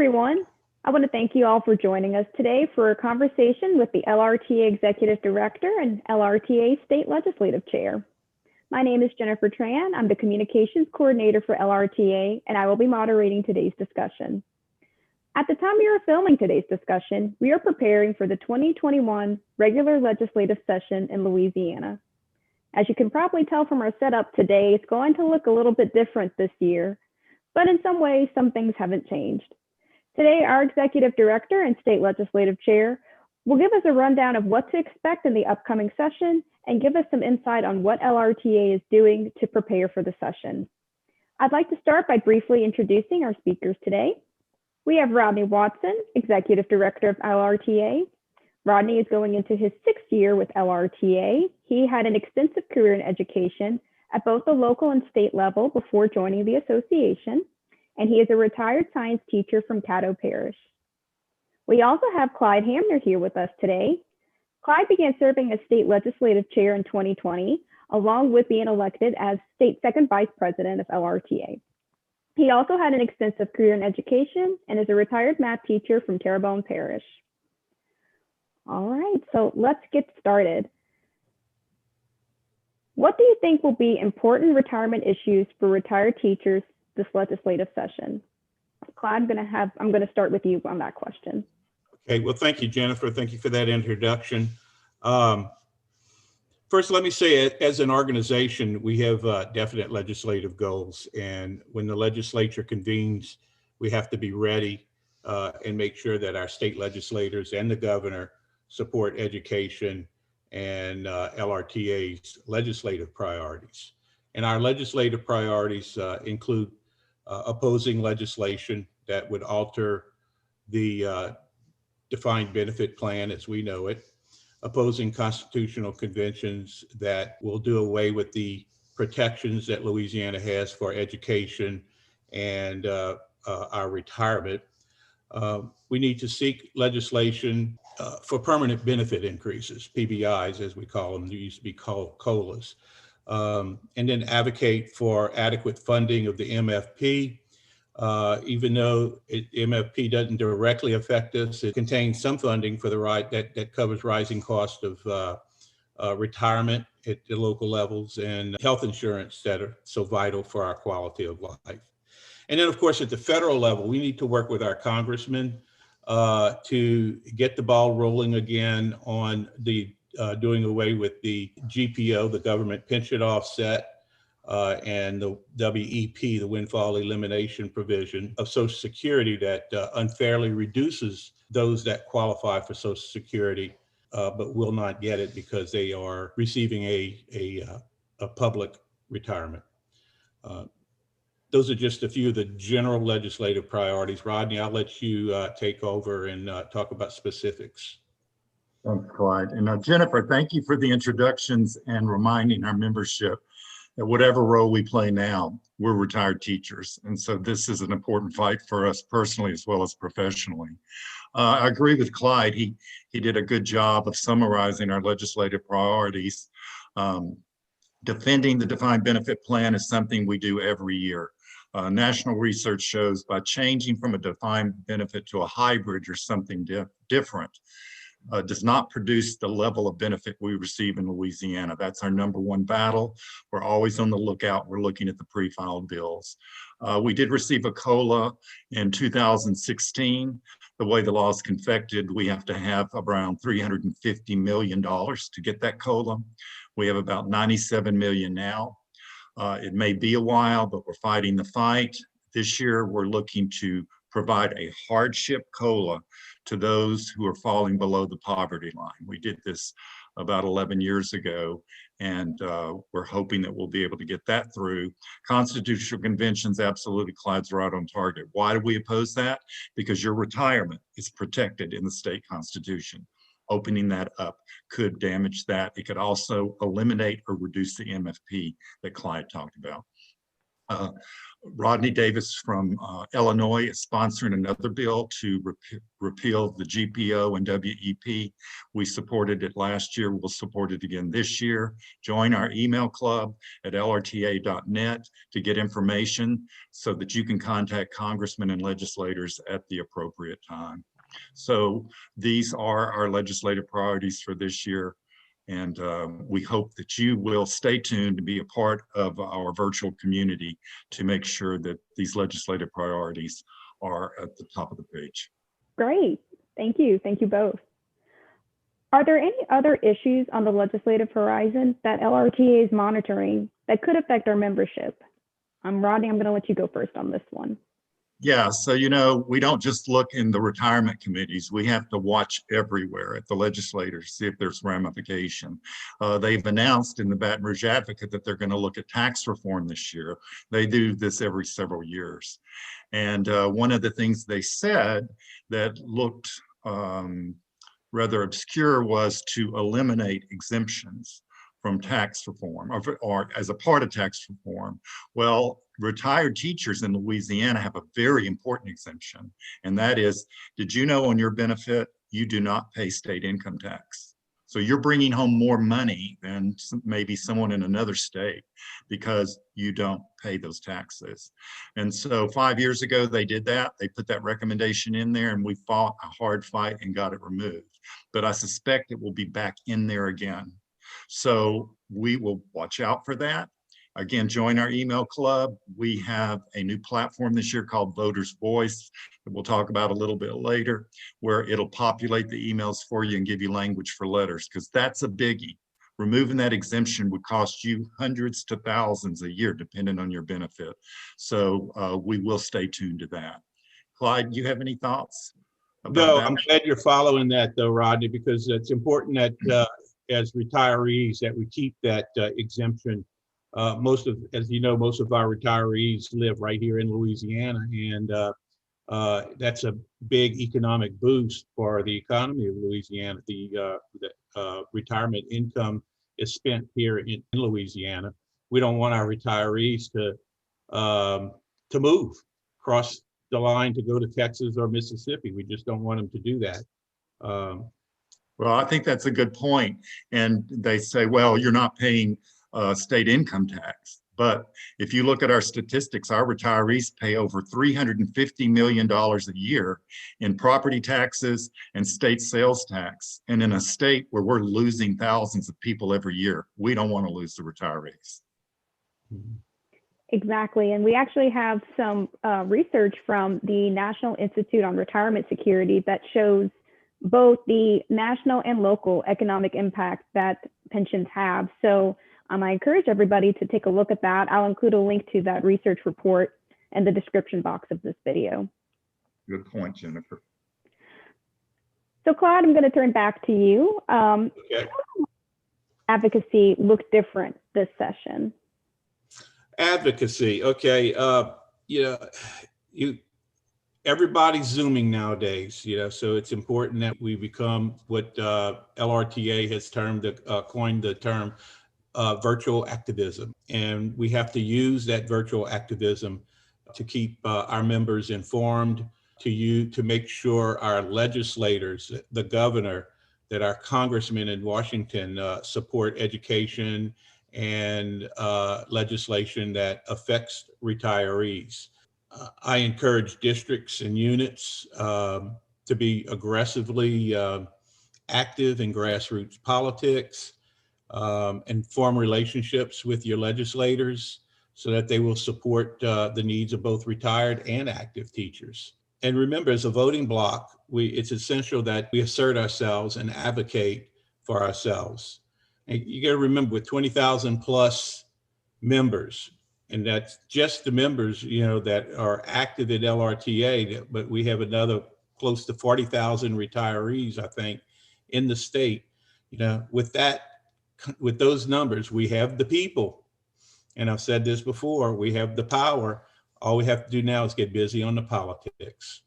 everyone. I want to thank you all for joining us today for a conversation with the LRTA Executive Director and LRTA State Legislative Chair. My name is Jennifer Tran. I'm the Communications Coordinator for LRTA, and I will be moderating today's discussion. At the time we are filming today's discussion, we are preparing for the 2021 regular legislative session in Louisiana. As you can probably tell from our setup today, it's going to look a little bit different this year, but in some ways, some things haven't changed. Today, our Executive Director and State Legislative Chair will give us a rundown of what to expect in the upcoming session and give us some insight on what LRTA is doing to prepare for the session. I'd like to start by briefly introducing our speakers today. We have Rodney Watson, Executive Director of LRTA. Rodney is going into his 6th year with LRTA. He had an extensive career in education at both the local and state level before joining the association, and he is a retired science teacher from Caddo Parish. We also have Clyde Hamner here with us today. Clyde began serving as state legislative chair in 2020, along with being elected as state second vice president of LRTA. He also had an extensive career in education and is a retired math teacher from Terrebonne Parish. All right, so let's get started. What do you think will be important retirement issues for retired teachers this legislative session? Clyde, I'm going to start with you on that question. Okay, well, thank you, Jennifer. Thank you for that introduction. First, let me say, as an organization, we have definite legislative goals. And when the legislature convenes, we have to be ready and make sure that our state legislators and the governor support education and LRTA's legislative priorities. And our legislative priorities include opposing legislation that would alter the defined benefit plan as we know it, opposing constitutional conventions that will do away with the protections that Louisiana has for education and our retirement. We need to seek legislation for permanent benefit increases, PBIs as we call them. They used to be called COLAs. And then advocate for adequate funding of the MFP. Even though MFP doesn't directly affect us, it contains some funding for that covers rising cost of retirement at the local levels and health insurance that are so vital for our quality of life. And then, of course, at the federal level, we need to work with our congressmen to get the ball rolling again on the doing away with the GPO, the government pension offset, and the WEP, the windfall elimination provision of Social Security that unfairly reduces those that qualify for Social Security, but will not get it because they are receiving a public retirement. Those are just a few of the general legislative priorities. Rodney, I'll let you take over and talk about specifics. Thanks, Clyde. And Jennifer, thank you for the introductions and reminding our membership that whatever role we play now, we're retired teachers. And so this is an important fight for us personally as well as professionally. I agree with Clyde. He did a good job of summarizing our legislative priorities. Defending the defined benefit plan is something we do every year. National research shows by changing from a defined benefit to a hybrid or something different, does not produce the level of benefit we receive in Louisiana. That's our #1 battle. We're always on the lookout. We're looking at the pre-filed bills. We did receive a COLA in 2016. The way the law is confected, we have to have around $350 million to get that COLA. We have about 97 million now. It may be a while, but we're fighting the fight. This year, we're looking to provide a hardship COLA to those who are falling below the poverty line. We did this about 11 years ago, and we're hoping that we'll be able to get that through. Constitutional conventions, absolutely, Clyde's right on target. Why do we oppose that? Because your retirement is protected in the state constitution. Opening that up could damage that. It could also eliminate or reduce the MFP that Clyde talked about. Uh, Rodney Davis from Illinois is sponsoring another bill to repeal the GPO and WEP. We supported it last year. We'll support it again this year. Join our email club at lrta.net to get information so that you can contact congressmen and legislators at the appropriate time. So these are our legislative priorities for this year. And we hope that you will stay tuned to be a part of our virtual community to make sure that these legislative priorities are at the top of the page. Great. Thank you. Thank you both. Are there any other issues on the legislative horizon that LRTA is monitoring that could affect our membership? Rodney, I'm going to let you go first on this one. Yeah, so we don't just look in the retirement committees. We have to watch everywhere at the legislators, see if there's ramification. They've announced in the Baton Rouge Advocate that they're going to look at tax reform this year. They do this every several years. And one of the things they said that looked rather obscure was to eliminate exemptions from tax reform or as a part of tax reform. Well, retired teachers in Louisiana have a very important exemption, and that is, did you know on your benefit, you do not pay state income tax? So you're bringing home more money than maybe someone in another state because you don't pay those taxes. And so 5 years ago, they did that. They put that recommendation in there and we fought a hard fight and got it removed. But I suspect it will be back in there again. So we will watch out for that. Again, join our email club. We have a new platform this year called Voters Voice that we'll talk about a little bit later, where it'll populate the emails for you and give you language for letters, because that's a biggie. Removing that exemption would cost you hundreds to thousands a year, depending on your benefit. So we will stay tuned to that. Clyde, do you have any thoughts about that? I'm glad you're following that though, Rodney, because it's important that as retirees that we keep that exemption. As you know, most of our retirees live right here in Louisiana, and that's a big economic boost for the economy of Louisiana. The retirement income is spent here in Louisiana. We don't want our retirees to move across the line to go to Texas or Mississippi. We just don't want them to do that. Well, I think that's a good point. And they say, well, you're not paying state income tax. But if you look at our statistics, our retirees pay over $350 million a year in property taxes and state sales tax. And in a state where we're losing thousands of people every year, we don't want to lose the retirees. Exactly. And we actually have some research from the National Institute on Retirement Security that shows both the national and local economic impact that pensions have. So I encourage everybody to take a look at that. I'll include a link to that research report in the description box of this video. Good point, Jennifer. So Clyde, I'm going to turn back to you. Okay. Advocacy looked different this session. Advocacy. Okay. Everybody's Zooming nowadays, so it's important that we become what LRTA has coined the term virtual activism. And we have to use that virtual activism to keep our members informed, to make sure our legislators, the governor, that our congressmen in Washington support education and legislation that affects retirees. I encourage districts and units to be aggressively active in grassroots politics and form relationships with your legislators so that they will support the needs of both retired and active teachers. And remember, as a voting bloc, it's essential that we assert ourselves and advocate for ourselves. And you got to remember, with 20,000 plus members, and that's just the members, that are active at LRTA, but we have another close to 40,000 retirees, I think, in the state. With those numbers, we have the people. And I've said this before, we have the power. All we have to do now is get busy on the politics.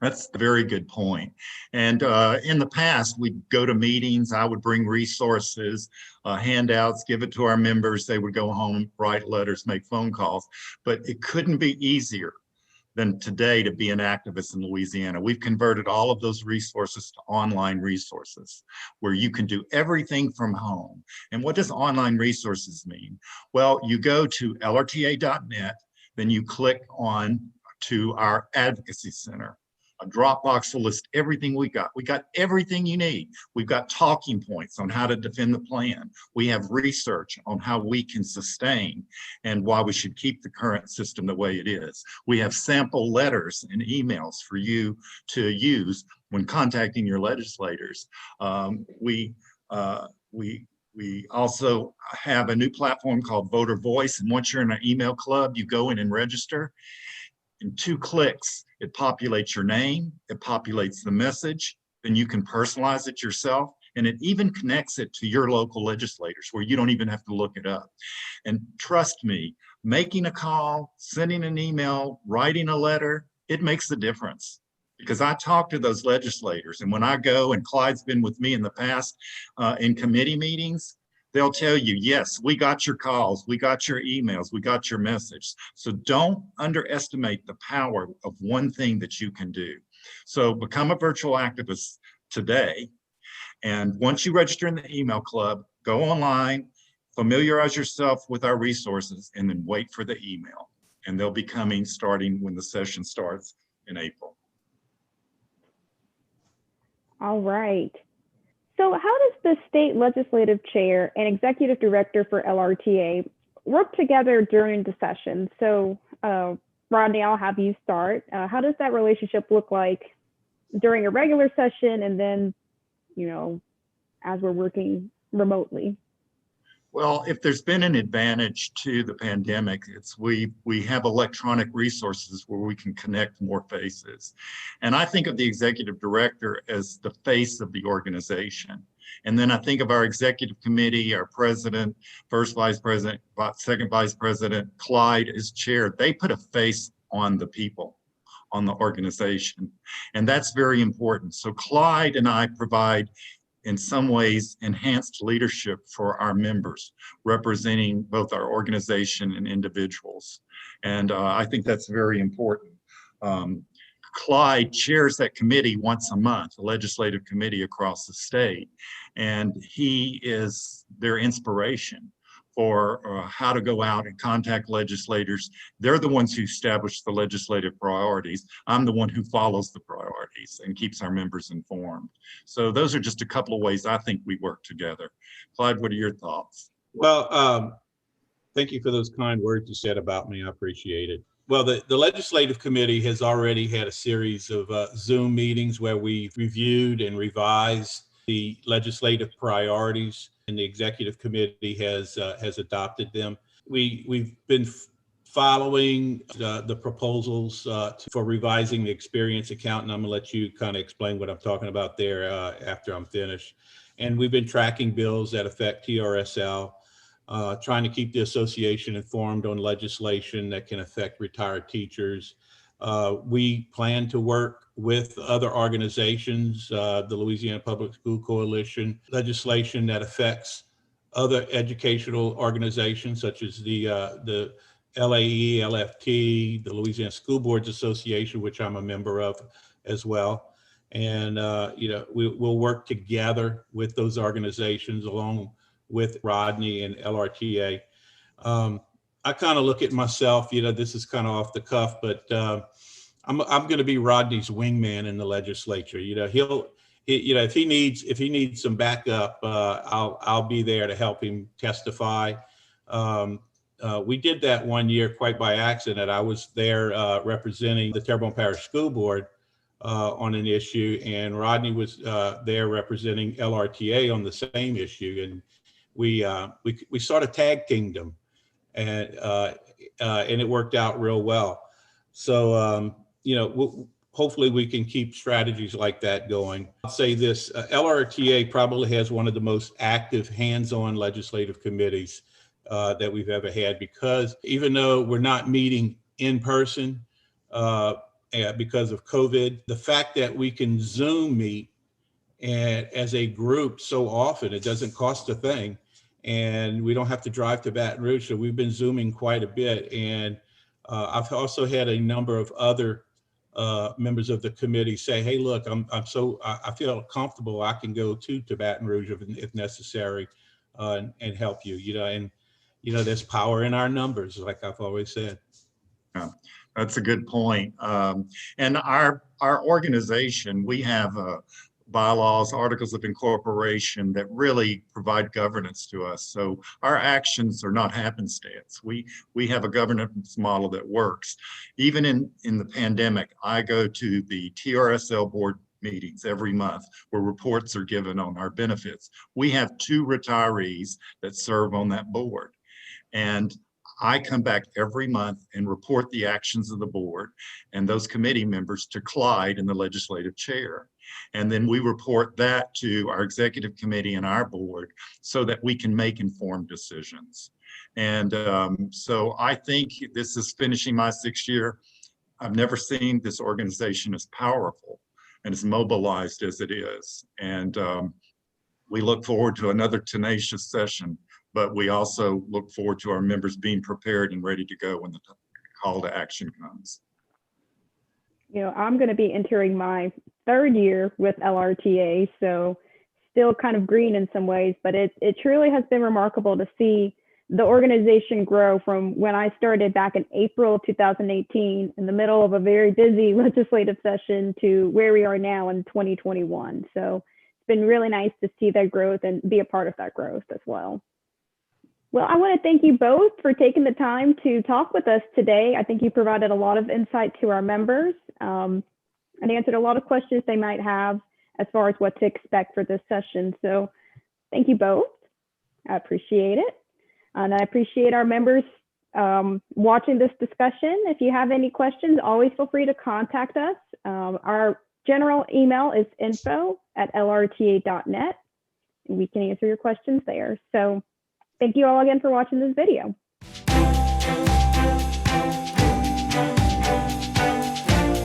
That's a very good point. And in the past, we'd go to meetings. I would bring resources, handouts, give it to our members. They would go home, write letters, make phone calls. But it couldn't be easier than today to be an activist in Louisiana. We've converted all of those resources to online resources where you can do everything from home. And what does online resources mean? Well, you go to LRTA.net, then you click on to our advocacy center. A Dropbox will list everything we got. We got everything you need. We've got talking points on how to defend the plan. We have research on how we can sustain and why we should keep the current system the way it is. We have sample letters and emails for you to use when contacting your legislators. We also have a new platform called Voter Voice. And once you're in an email club, you go in and register. In 2 clicks, it populates your name, it populates the message, then you can personalize it yourself, and it even connects it to your local legislators where you don't even have to look it up. And trust me, making a call, sending an email, writing a letter, it makes a difference. Because I talk to those legislators, and when I go, and Clyde's been with me in the past in committee meetings, they'll tell you, yes, we got your calls, we got your emails, we got your message. So don't underestimate the power of one thing that you can do. So become a virtual activist today. And once you register in the email club, go online, familiarize yourself with our resources, and then wait for the email. And they'll be coming starting when the session starts in April. All right. So how does the state legislative chair and executive director for LRTA work together during the session? So Rodney, I'll have you start. How does that relationship look like during a regular session and then, as we're working remotely? Well, if there's been an advantage to the pandemic, it's we have electronic resources where we can connect more faces. And I think of the executive director as the face of the organization. And then I think of our executive committee, our president, first vice president, second vice president, Clyde as chair. They put a face on the people, on the organization. And that's very important. So Clyde and I provide, in some ways, enhanced leadership for our members, representing both our organization and individuals. And I think that's very important. Clyde chairs that committee once a month, the legislative committee across the state, and he is their inspiration for how to go out and contact legislators. They're the ones who establish the legislative priorities. I'm the one who follows the priorities and keeps our members informed. So those are just a couple of ways I think we work together. Clyde, what are your thoughts? Well, thank you for those kind words you said about me. I appreciate it. Well, the legislative committee has already had a series of Zoom meetings where we reviewed and revised the legislative priorities, and the executive committee has adopted them. We've been following the proposals for revising the experience account, and I'm gonna let you kind of explain what I'm talking about there after I'm finished. And we've been tracking bills that affect TRSL, trying to keep the association informed on legislation that can affect retired teachers. We plan to work with other organizations, the Louisiana Public School Coalition, legislation that affects other educational organizations such as the LAE, LFT, the Louisiana School Boards Association, which I'm a member of as well. And we'll work together with those organizations along with Rodney and LRTA. I kind of look at myself, this is kind of off the cuff, but I'm going to be Rodney's wingman in the legislature. If he needs some backup, I'll be there to help him testify. We did that one year quite by accident. I was there representing the Terrebonne Parish School Board on an issue, and Rodney was there representing LRTA on the same issue, and we sort of tag teamed them, and it worked out real well. So hopefully we can keep strategies like that going. I'll say this: LRTA probably has one of the most active hands-on legislative committees that we've ever had, because even though we're not meeting in person, because of COVID. The fact that we can Zoom meet and as a group so often, it doesn't cost a thing. And we don't have to drive to Baton Rouge. So we've been Zooming quite a bit. And I've also had a number of other members of the committee say, hey, look, I feel comfortable. I can go to Baton Rouge if necessary and help you, and, there's power in our numbers, like I've always said. Yeah, that's a good point. And our organization, we have bylaws, articles of incorporation that really provide governance to us. So our actions are not happenstance. We have a governance model that works. Even in the pandemic, I go to the TRSL board meetings every month where reports are given on our benefits. We have 2 retirees that serve on that board. And I come back every month and report the actions of the board and those committee members to Clyde and the legislative chair. And then we report that to our executive committee and our board so that we can make informed decisions. And so I think this is finishing my 6th year. I've never seen this organization as powerful and as mobilized as it is. And we look forward to another tenacious session, but we also look forward to our members being prepared and ready to go when the call to action comes. I'm going to be entering my 3rd year with LRTA, so still kind of green in some ways, but it truly has been remarkable to see the organization grow from when I started back in April of 2018 in the middle of a very busy legislative session to where we are now in 2021. So it's been really nice to see that growth and be a part of that growth as well. Well, I want to thank you both for taking the time to talk with us today. I think you provided a lot of insight to our members and answered a lot of questions they might have as far as what to expect for this session. So thank you both. I appreciate it. And I appreciate our members watching this discussion. If you have any questions, always feel free to contact us. Our general email is info@lrta.net. And we can answer your questions there. So thank you all again for watching this video.